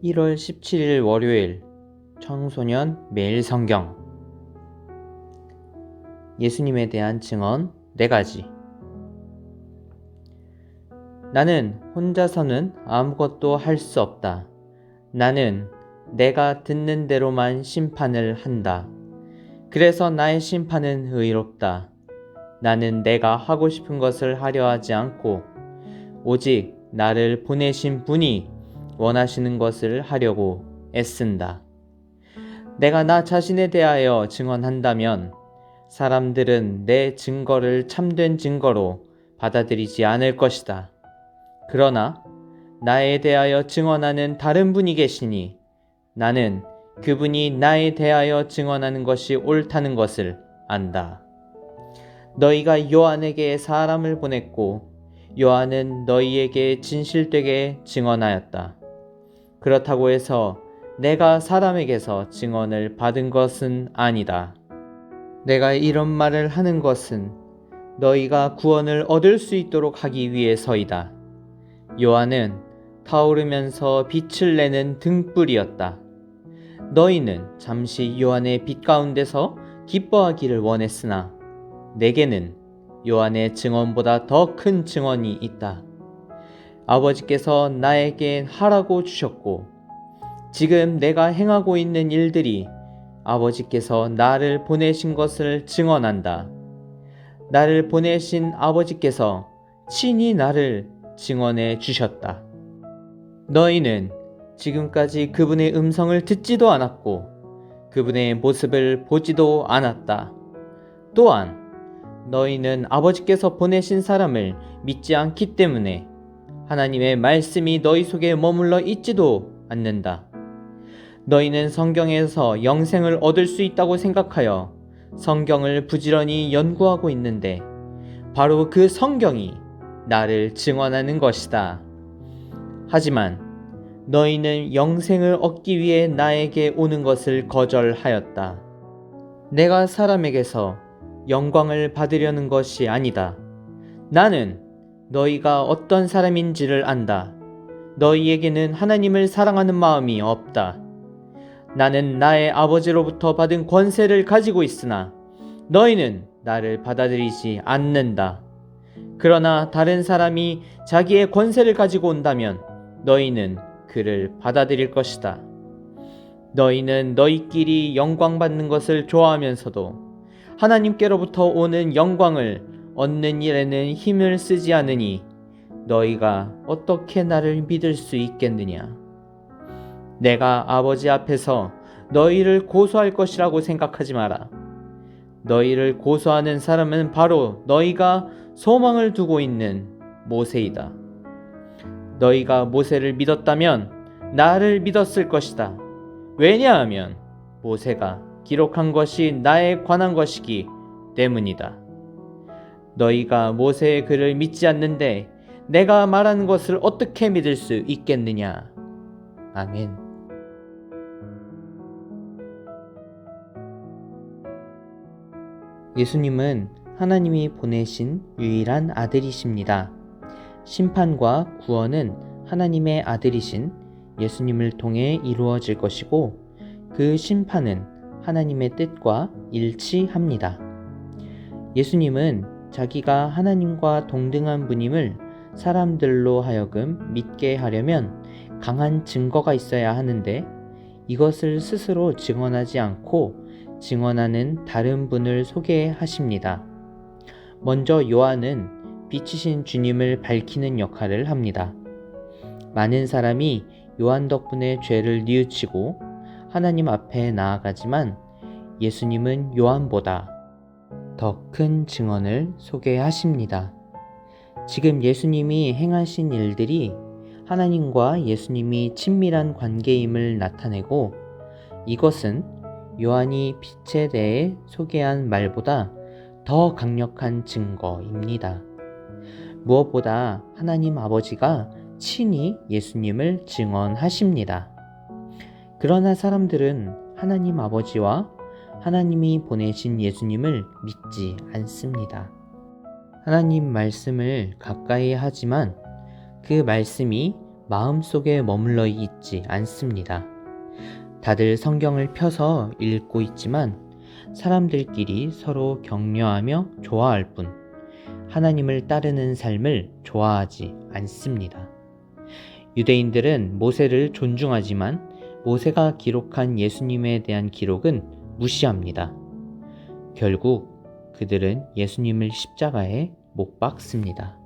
1월 17일 월요일 청소년 매일 성경. 예수님에 대한 증언 4가지. 나는 혼자서는 아무것도 할 수 없다. 나는 내가 듣는 대로만 심판을 한다. 그래서 나의 심판은 의롭다. 나는 내가 하고 싶은 것을 하려 하지 않고 오직 나를 보내신 분이 원하시는 것을 하려고 애쓴다. 내가 나 자신에 대하여 증언한다면 사람들은 내 증거를 참된 증거로 받아들이지 않을 것이다. 그러나 나에 대하여 증언하는 다른 분이 계시니 나는 그분이 나에 대하여 증언하는 것이 옳다는 것을 안다. 너희가 요한에게 사람을 보냈고 요한은 너희에게 진실되게 증언하였다. 그렇다고 해서 내가 사람에게서 증언을 받은 것은 아니다. 내가 이런 말을 하는 것은 너희가 구원을 얻을 수 있도록 하기 위해서이다. 요한은 타오르면서 빛을 내는 등불이었다. 너희는 잠시 요한의 빛 가운데서 기뻐하기를 원했으나 내게는 요한의 증언보다 더 큰 증언이 있다. 아버지께서 나에게 하라고 주셨고 지금 내가 행하고 있는 일들이 아버지께서 나를 보내신 것을 증언한다. 나를 보내신 아버지께서 친히 나를 증언해 주셨다. 너희는 지금까지 그분의 음성을 듣지도 않았고 그분의 모습을 보지도 않았다. 또한 너희는 아버지께서 보내신 사람을 믿지 않기 때문에 하나님의 말씀이 너희 속에 머물러 있지도 않는다. 너희는 성경에서 영생을 얻을 수 있다고 생각하여 성경을 부지런히 연구하고 있는데 바로 그 성경이 나를 증언하는 것이다. 하지만 너희는 영생을 얻기 위해 나에게 오는 것을 거절하였다. 내가 사람에게서 영광을 받으려는 것이 아니다. 나는 너희가 어떤 사람인지를 안다. 너희에게는 하나님을 사랑하는 마음이 없다. 나는 나의 아버지로부터 받은 권세를 가지고 있으나 너희는 나를 받아들이지 않는다. 그러나 다른 사람이 자기의 권세를 가지고 온다면 너희는 그를 받아들일 것이다. 너희는 너희끼리 영광 받는 것을 좋아하면서도 하나님께로부터 오는 영광을 얻는 일에는 힘을 쓰지 않으니 너희가 어떻게 나를 믿을 수 있겠느냐? 내가 아버지 앞에서 너희를 고소할 것이라고 생각하지 마라. 너희를 고소하는 사람은 바로 너희가 소망을 두고 있는 모세이다. 너희가 모세를 믿었다면 나를 믿었을 것이다. 왜냐하면 모세가 기록한 것이 나에 관한 것이기 때문이다. 너희가 모세의 글을 믿지 않는데 내가 말하는 것을 어떻게 믿을 수 있겠느냐? 아멘. 예수님은 하나님이 보내신 유일한 아들이십니다. 심판과 구원은 하나님의 아들이신 예수님을 통해 이루어질 것이고 그 심판은 하나님의 뜻과 일치합니다. 예수님은 자기가 하나님과 동등한 분임을 사람들로 하여금 믿게 하려면 강한 증거가 있어야 하는데 이것을 스스로 증언하지 않고 증언하는 다른 분을 소개하십니다. 먼저 요한은 빛이신 주님을 밝히는 역할을 합니다. 많은 사람이 요한 덕분에 죄를 뉘우치고 하나님 앞에 나아가지만 예수님은 요한보다 더 큰 증언을 소개하십니다. 지금 예수님이 행하신 일들이 하나님과 예수님이 친밀한 관계임을 나타내고 이것은 요한이 빛에 대해 소개한 말보다 더 강력한 증거입니다. 무엇보다 하나님 아버지가 친히 예수님을 증언하십니다. 그러나 사람들은 하나님 아버지와 하나님이 보내신 예수님을 믿지 않습니다. 하나님 말씀을 가까이 하지만 그 말씀이 마음속에 머물러 있지 않습니다. 다들 성경을 펴서 읽고 있지만 사람들끼리 서로 격려하며 좋아할 뿐 하나님을 따르는 삶을 좋아하지 않습니다. 유대인들은 모세를 존중하지만 모세가 기록한 예수님에 대한 기록은 무시합니다. 결국 그들은 예수님을 십자가에 못 박습니다.